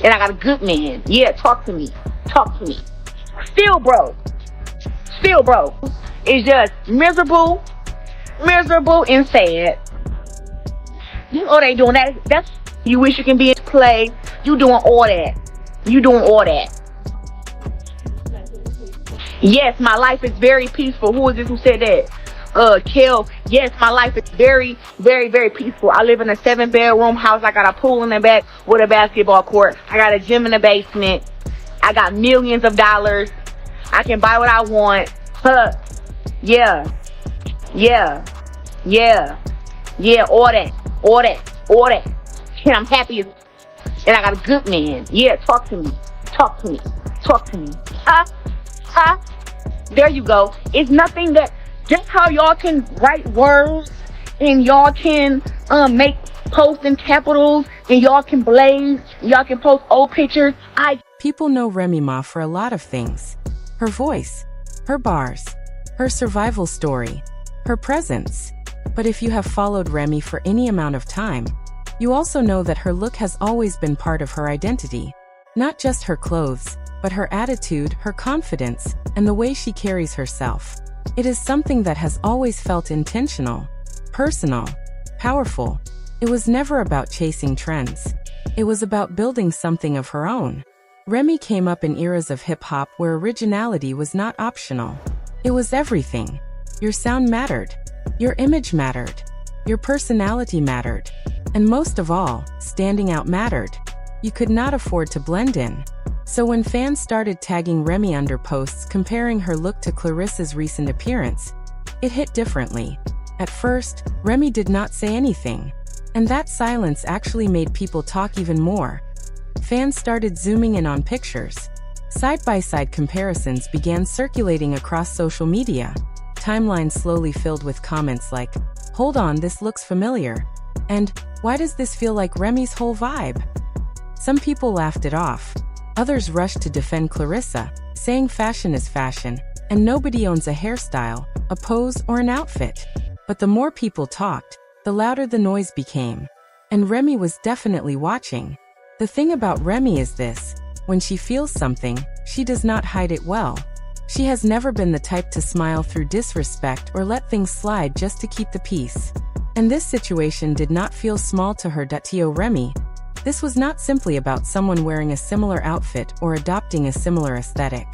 And I got a good man. Yeah, talk to me. Talk to me. Still broke. Still broke. It's just miserable, miserable and sad. That's all they doing. That's you wish you can be in play. You doing all that. You doing all that. Yes, my life is very peaceful. Who is this who said that? Kel. Yes, my life is very, very, very peaceful. I live in a 7-bedroom house. I got a pool in the back with a basketball court. I got a gym in the basement. I got millions of dollars. I can buy what I want. Huh. Yeah. Yeah. Yeah. Yeah, all that. All that. All that. And I'm happy as, and I got a good man. Yeah, talk to me. Talk to me. Talk to me. Huh? There you go. It's nothing that, just how y'all can write words and y'all can make posts in capitals and y'all can blaze, y'all can post old pictures. People know Remy Ma for a lot of things. Her voice, her bars, her survival story, her presence. But if you have followed Remy for any amount of time, you also know that her look has always been part of her identity. Not just her clothes, but her attitude, her confidence, and the way she carries herself. It is something that has always felt intentional, personal, powerful. It was never about chasing trends. It was about building something of her own. Remy came up in eras of hip-hop where originality was not optional. It was everything. Your sound mattered. Your image mattered. Your personality mattered. And most of all, standing out mattered. You could not afford to blend in. So when fans started tagging Remy under posts comparing her look to Claressa's recent appearance, it hit differently. At first, Remy did not say anything. And that silence actually made people talk even more. Fans started zooming in on pictures. Side-by-side comparisons began circulating across social media. Timelines slowly filled with comments like, "Hold on, this looks familiar," and "Why does this feel like Remy's whole vibe?" Some people laughed it off. Others rushed to defend Claressa, saying fashion is fashion, and nobody owns a hairstyle, a pose, or an outfit. But the more people talked, the louder the noise became. And Remy was definitely watching. The thing about Remy is this: when she feels something, she does not hide it well. She has never been the type to smile through disrespect or let things slide just to keep the peace. And this situation did not feel small to her. To Remy, this was not simply about someone wearing a similar outfit or adopting a similar aesthetic.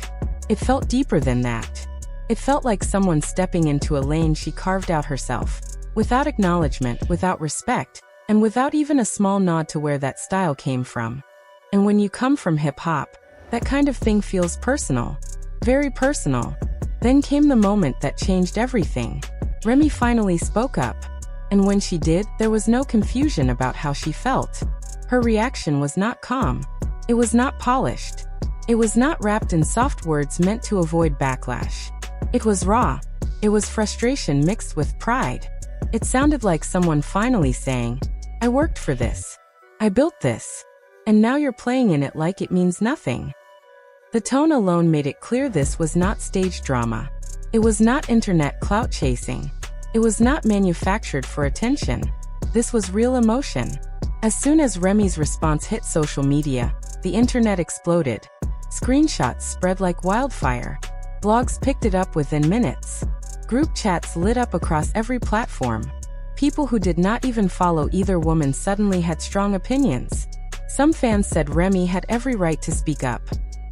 It felt deeper than that. It felt like someone stepping into a lane she carved out herself, without acknowledgement, without respect, and without even a small nod to where that style came from. And when you come from hip-hop, that kind of thing feels personal. Very personal. Then came the moment that changed everything. Remy finally spoke up. And when she did, there was no confusion about how she felt. Her reaction was not calm. It was not polished. It was not wrapped in soft words meant to avoid backlash. It was raw. It was frustration mixed with pride. It sounded like someone finally saying, "I worked for this. I built this. And now you're playing in it like it means nothing." The tone alone made it clear this was not stage drama. It was not internet clout chasing. It was not manufactured for attention. This was real emotion. As soon as Remy's response hit social media, the internet exploded. Screenshots spread like wildfire. Blogs picked it up within minutes. Group chats lit up across every platform. People who did not even follow either woman suddenly had strong opinions. Some fans said Remy had every right to speak up.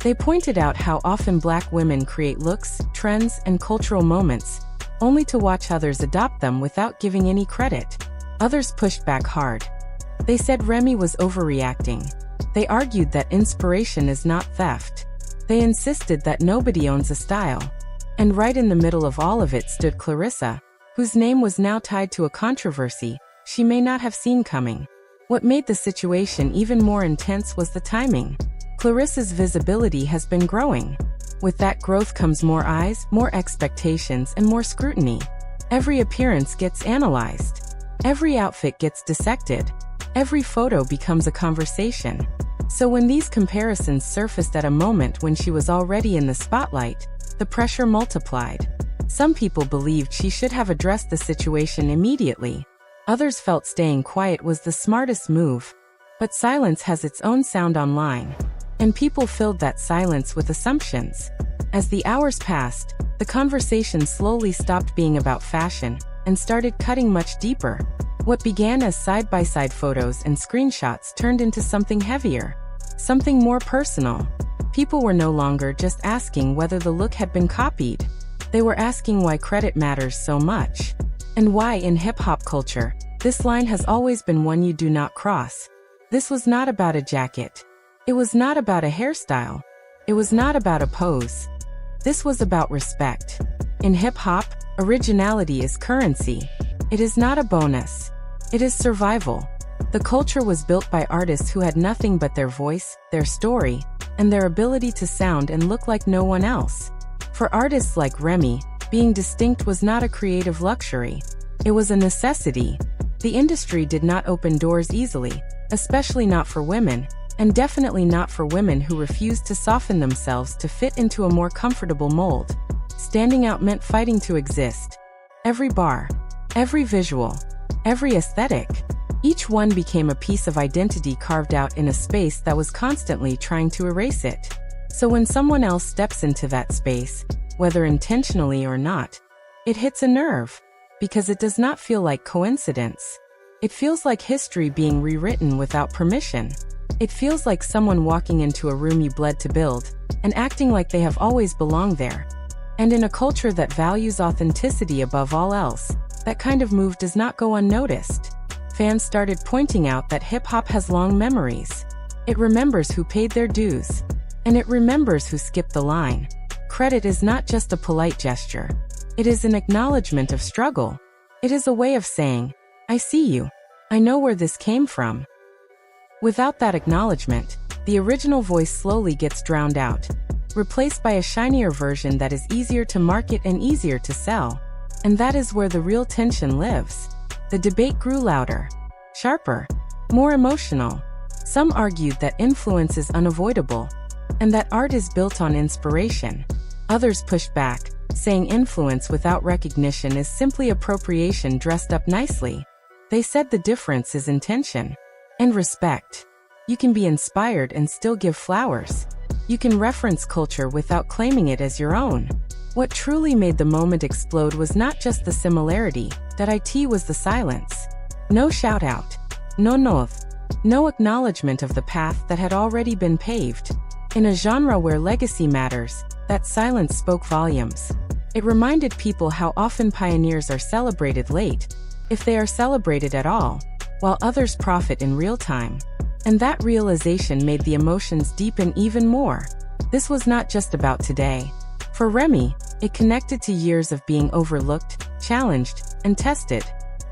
They pointed out how often Black women create looks, trends, and cultural moments, only to watch others adopt them without giving any credit. Others pushed back hard. They said Remy was overreacting. They argued that inspiration is not theft. They insisted that nobody owns a style. And right in the middle of all of it stood Claressa, whose name was now tied to a controversy she may not have seen coming. What made the situation even more intense was the timing. Claressa's visibility has been growing. With that growth comes more eyes, more expectations, and more scrutiny. Every appearance gets analyzed. Every outfit gets dissected. Every photo becomes a conversation. So when these comparisons surfaced at a moment when she was already in the spotlight, the pressure multiplied. Some people believed she should have addressed the situation immediately. Others felt staying quiet was the smartest move. But silence has its own sound online, and people filled that silence with assumptions. As the hours passed, the conversation slowly stopped being about fashion and started cutting much deeper. What began as side-by-side photos and screenshots turned into something heavier, something more personal. People were no longer just asking whether the look had been copied. They were asking why credit matters so much, and why in hip-hop culture, this line has always been one you do not cross. This was not about a jacket. It was not about a hairstyle. It was not about a pose. This was about respect. In hip-hop, originality is currency. It is not a bonus. It is survival. The culture was built by artists who had nothing but their voice, their story, and their ability to sound and look like no one else. For artists like Remy, being distinct was not a creative luxury. It was a necessity. The industry did not open doors easily, especially not for women, and definitely not for women who refused to soften themselves to fit into a more comfortable mold. Standing out meant fighting to exist. Every bar, every visual, every aesthetic, each one became a piece of identity carved out in a space that was constantly trying to erase it. So when someone else steps into that space, whether intentionally or not, it hits a nerve, because it does not feel like coincidence. It feels like history being rewritten without permission. It feels like someone walking into a room you bled to build, and acting like they have always belonged there. And in a culture that values authenticity above all else, that kind of move does not go unnoticed. Fans started pointing out that hip-hop has long memories. It remembers who paid their dues, and it remembers who skipped the line. Credit is not just a polite gesture. It is an acknowledgement of struggle. It is a way of saying, I see you. I know where this came from. Without that acknowledgement, the original voice slowly gets drowned out, replaced by a shinier version that is easier to market and easier to sell. And that is where the real tension lives. The debate grew louder, sharper, more emotional. Some argued that influence is unavoidable, and that art is built on inspiration. Others pushed back, saying influence without recognition is simply appropriation dressed up nicely. They said the difference is intention and respect. You can be inspired and still give flowers. You can reference culture without claiming it as your own. What truly made the moment explode was not just the similarity, that it was the silence. No shout-out, no nod, no acknowledgement of the path that had already been paved. In a genre where legacy matters, that silence spoke volumes. It reminded people how often pioneers are celebrated late, if they are celebrated at all, while others profit in real time. And that realization made the emotions deepen even more. This was not just about today. For Remy, it connected to years of being overlooked, challenged, and tested.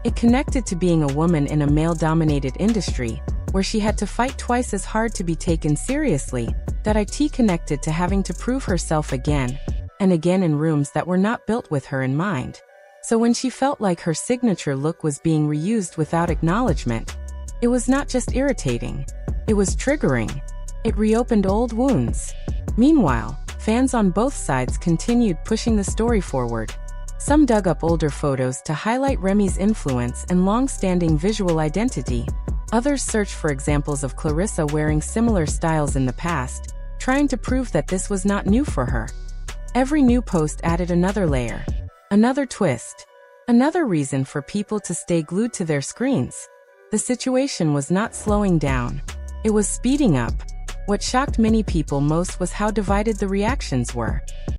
It connected to being a woman in a male-dominated industry, where she had to fight twice as hard to be taken seriously. That it connected to having to prove herself again and again in rooms that were not built with her in mind. So when she felt like her signature look was being reused without acknowledgement, it was not just irritating, it was triggering. It reopened old wounds. Meanwhile, fans on both sides continued pushing the story forward. Some dug up older photos to highlight Remy's influence and long-standing visual identity. Others searched for examples of Claressa wearing similar styles in the past, trying to prove that this was not new for her. Every new post added another layer, another twist, another reason for people to stay glued to their screens. The situation was not slowing down. It was speeding up. What shocked many people most was how divided the reactions were.